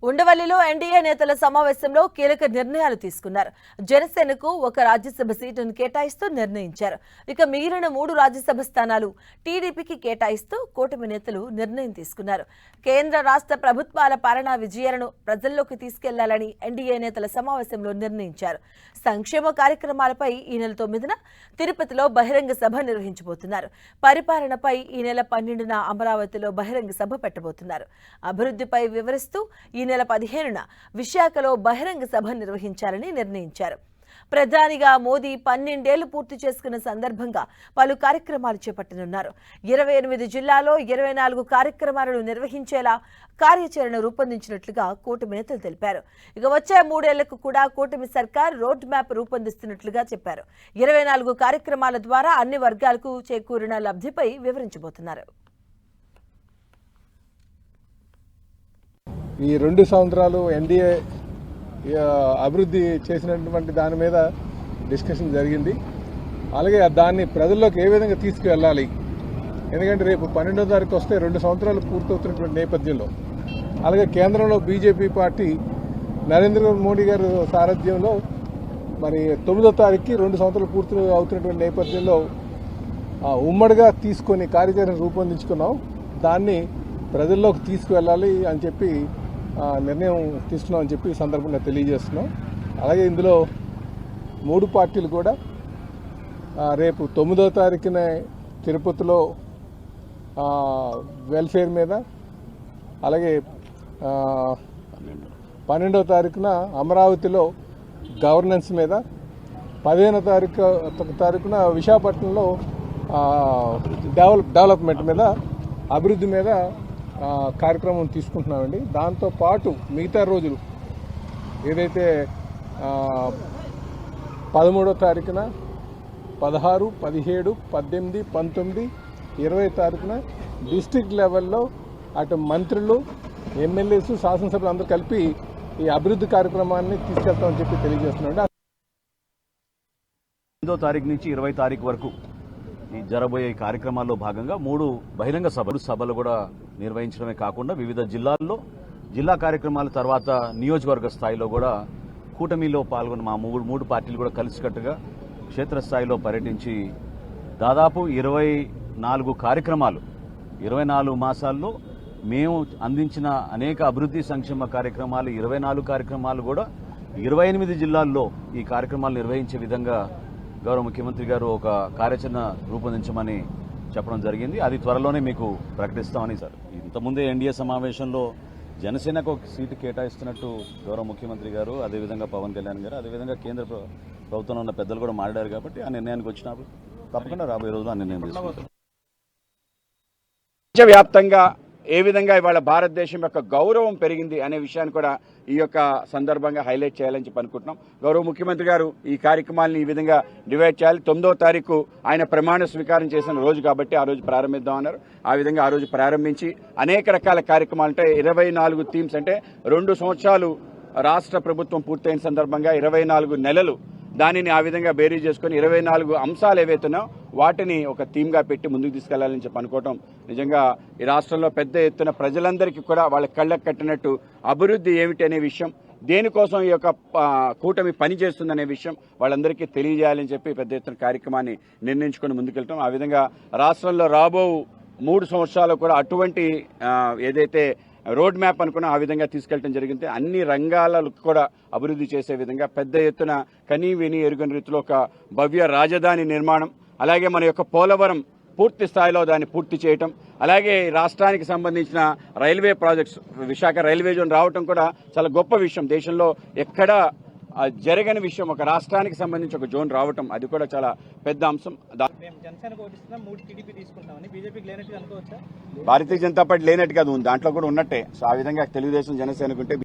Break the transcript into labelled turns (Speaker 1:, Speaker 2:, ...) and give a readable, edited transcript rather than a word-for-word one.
Speaker 1: ఉండవల్లిలో NDA నేతల సమావేశంలో కీలక నిర్ణయాలు తీసుకున్నారు. జనసేనకు ఒక రాజ్యసభ సీటును కేటాయిస్తూ నిర్ణయించారు. ఇక మిగిలిన 3 రాజ్యసభ స్థానాలు టీడీపీకి కేటాయిస్తూ కూటమి నేతలు నిర్ణయం తీసుకున్నారు. కేంద్ర రాష్ట్ర ప్రభుత్వాల పాలనా విజయాలను ప్రజల్లోకి తీసుకెళ్లాలని ఎన్డీఏ నేతల సమావేశంలో నిర్ణయించారు. సంక్షేమ కార్యక్రమాలపై ఈ నెల 9న తిరుపతిలో బహిరంగ సభ నిర్వహించబోతున్నారు. పరిపాలనపై ఈ నెల 12న అమరావతిలో బహిరంగ సభ పెట్టబోతున్నారు. అభివృద్ధిపై వివరిస్తూ ఈ నెల 15న విశాఖలో బహిరంగ సభ నిర్వహించాలని నిర్ణయించారు. ప్రధానిగా మోదీ 12 ఏళ్లు పూర్తి చేసుకున్న సందర్భంగా పలు కార్యక్రమాలు చేపట్టనున్నారు. 28 జిల్లాల్లో 24 కార్యక్రమాలను నిర్వహించేలా కార్యాచరణ రూపొందించినట్లుగా కూటమి నేతలు తెలిపారు. ఇక వచ్చే 3 ఏళ్లకు కూడా కూటమి సర్కార్ రోడ్ మ్యాప్ రూపొందిస్తున్నట్లుగా చెప్పారు. 24 కార్యక్రమాల ద్వారా అన్ని వర్గాలకు చేకూరిన లబ్ధిపై వివరించబోతున్నారు.
Speaker 2: ఈ 2 సంవత్సరాలు ఎన్డీఏ అభివృద్ధి చేసినటువంటి దాని మీద డిస్కషన్ జరిగింది. అలాగే దాన్ని ప్రజల్లోకి ఏ విధంగా తీసుకువెళ్ళాలి, ఎందుకంటే రేపు 12వ తారీఖు వస్తే 2 సంవత్సరాలు పూర్తవుతున్నటువంటి నేపథ్యంలో, అలాగే కేంద్రంలో బీజేపీ పార్టీ నరేంద్ర మోడీ గారి సారథ్యంలో మరి 9వ తారీఖుకి 2 సంవత్సరాలు పూర్తి అవుతున్నటువంటి నేపథ్యంలో ఉమ్మడిగా తీసుకొని కార్యాచరణ రూపొందించుకున్నాం. దాన్ని ప్రజల్లోకి తీసుకువెళ్ళాలి అని చెప్పి నిర్ణయం తీసుకున్నాం అని చెప్పి ఈ సందర్భంగా తెలియజేస్తున్నాం. అలాగే ఇందులో 3 పార్టీలు కూడా రేపు 9వ తారీఖున తిరుపతిలో వెల్ఫేర్ మీద, అలాగే 12వ తారీఖున అమరావతిలో గవర్నెన్స్ మీద, 15వ తారీఖున విశాఖపట్నంలో డెవలప్మెంట్ మీద, అభివృద్ధి మీద కార్యక్రమం తీసుకుంటున్నామండి. దాంతోపాటు మిగతా రోజులు ఏదైతే 13వ తారీఖున 16, 17, 18, 19, 20 తారీఖున డిస్ట్రిక్ట్ లెవెల్లో అటు మంత్రులు, ఎమ్మెల్యేస్, శాసనసభ్యులు అందరూ కలిపి ఈ అభివృద్ధి కార్యక్రమాన్ని తీసుకెళ్తామని చెప్పి తెలియజేస్తున్నామండి.
Speaker 3: 8వ తారీఖు నుంచి 20వ తారీఖు వరకు ఈ జరబోయే కార్యక్రమాల్లో భాగంగా 3 బహిరంగ సభలు కూడా నిర్వహించడమే కాకుండా వివిధ జిల్లాల్లో జిల్లా కార్యక్రమాల తర్వాత నియోజకవర్గ స్థాయిలో కూడా కూటమిలో పాల్గొన్న మా 3 పార్టీలు కూడా కలిసికట్టుగా క్షేత్రస్థాయిలో పర్యటించి దాదాపు 24 కార్యక్రమాలు 24 మాసాల్లో మేము అందించిన అనేక అభివృద్ధి సంక్షేమ కార్యక్రమాలు 24 కార్యక్రమాలు కూడా 28 జిల్లాల్లో ఈ కార్యక్రమాలు నిర్వహించే విధంగా గౌరవ ముఖ్యమంత్రి గారు ఒక కార్యాచరణ రూపొందించమని చెప్పడం జరిగింది. అది త్వరలోనే మీకు ప్రకటిస్తామని సార్. ఇంతకుముందే ఎన్డీఏ సమావేశంలో జనసేనకు ఒక సీటు కేటాయిస్తున్నట్టు గౌరవ ముఖ్యమంత్రి గారు, అదేవిధంగా పవన్ కళ్యాణ్ గారు, అదేవిధంగా కేంద్ర ప్రభుత్వంలో ఉన్న పెద్దలు కూడా మాట్లాడారు. కాబట్టి ఆ నిర్ణయానికి వచ్చినప్పుడు తప్పకుండా రాబోయే రోజుల్లో ఆ నిర్ణయం తీసుకుంటారు.
Speaker 4: ప్రపంచవ్యాప్తంగా ఏ విధంగా ఇవాళ భారతదేశం యొక్క గౌరవం పెరిగింది అనే విషయాన్ని కూడా ఈ యొక్క సందర్భంగా హైలైట్ చేయాలని చెప్పి అనుకుంటున్నాం. గౌరవ ముఖ్యమంత్రి గారు ఈ కార్యక్రమాన్ని ఈ విధంగా డివైడ్ చేయాలి. 9వ తారీఖు ఆయన ప్రమాణ స్వీకారం చేసిన రోజు కాబట్టి ఆ రోజు ప్రారంభిద్దామన్నారు. ఆ విధంగా ఆ రోజు ప్రారంభించి అనేక రకాల కార్యక్రమాలు అంటే 24 థీమ్స్ అంటే 2 సంవత్సరాలు రాష్ట్ర ప్రభుత్వం పూర్తయిన సందర్భంగా 24 నెలలు దానిని ఆ విధంగా బేరీ చేసుకుని 24 అంశాలు ఏవైతున్నాయో వాటిని ఒక థీమ్గా పెట్టి ముందుకు తీసుకెళ్లాలని చెప్పి అనుకోవటం నిజంగా ఈ రాష్ట్రంలో పెద్ద ఎత్తున ప్రజలందరికీ కూడా వాళ్ళ కళ్ళకు కట్టినట్టు అభివృద్ధి ఏమిటి అనే విషయం, దేనికోసం ఈ యొక్క కూటమి పనిచేస్తుందనే విషయం వాళ్ళందరికీ తెలియజేయాలని చెప్పి పెద్ద ఎత్తున కార్యక్రమాన్ని నిర్ణయించుకొని ముందుకెళ్తాం. ఆ విధంగా రాష్ట్రంలో రాబో 3 సంవత్సరాలు కూడా అటువంటి ఏదైతే రోడ్ మ్యాప్ అనుకున్నా ఆ విధంగా తీసుకెళ్లడం జరిగింది. అన్ని రంగాలకు కూడా అభివృద్ధి చేసే విధంగా పెద్ద ఎత్తున కనీ విని ఎరుగని రీతిలో ఒక భవ్య రాజధాని నిర్మాణం, అలాగే మన యొక్క పోలవరం పూర్తి స్థాయిలో దాన్ని పూర్తి చేయటం, అలాగే రాష్ట్రానికి సంబంధించిన railway projects Visakha railway zone రావటం కూడా చాలా గొప్ప విషయం. దేశంలో ఎక్కడా జరగని విషయం, ఒక రాష్ట్రానికి సంబంధించి ఒక జోన్ రావటం అది కూడా చాలా పెద్ద అంశం. భారతీయ జనతా పార్టీ లేనట్టు కాదు, దాంట్లో కూడా ఉన్నట్టే. సో ఆ విధంగా తెలుగుదేశం జనసేనకుంటే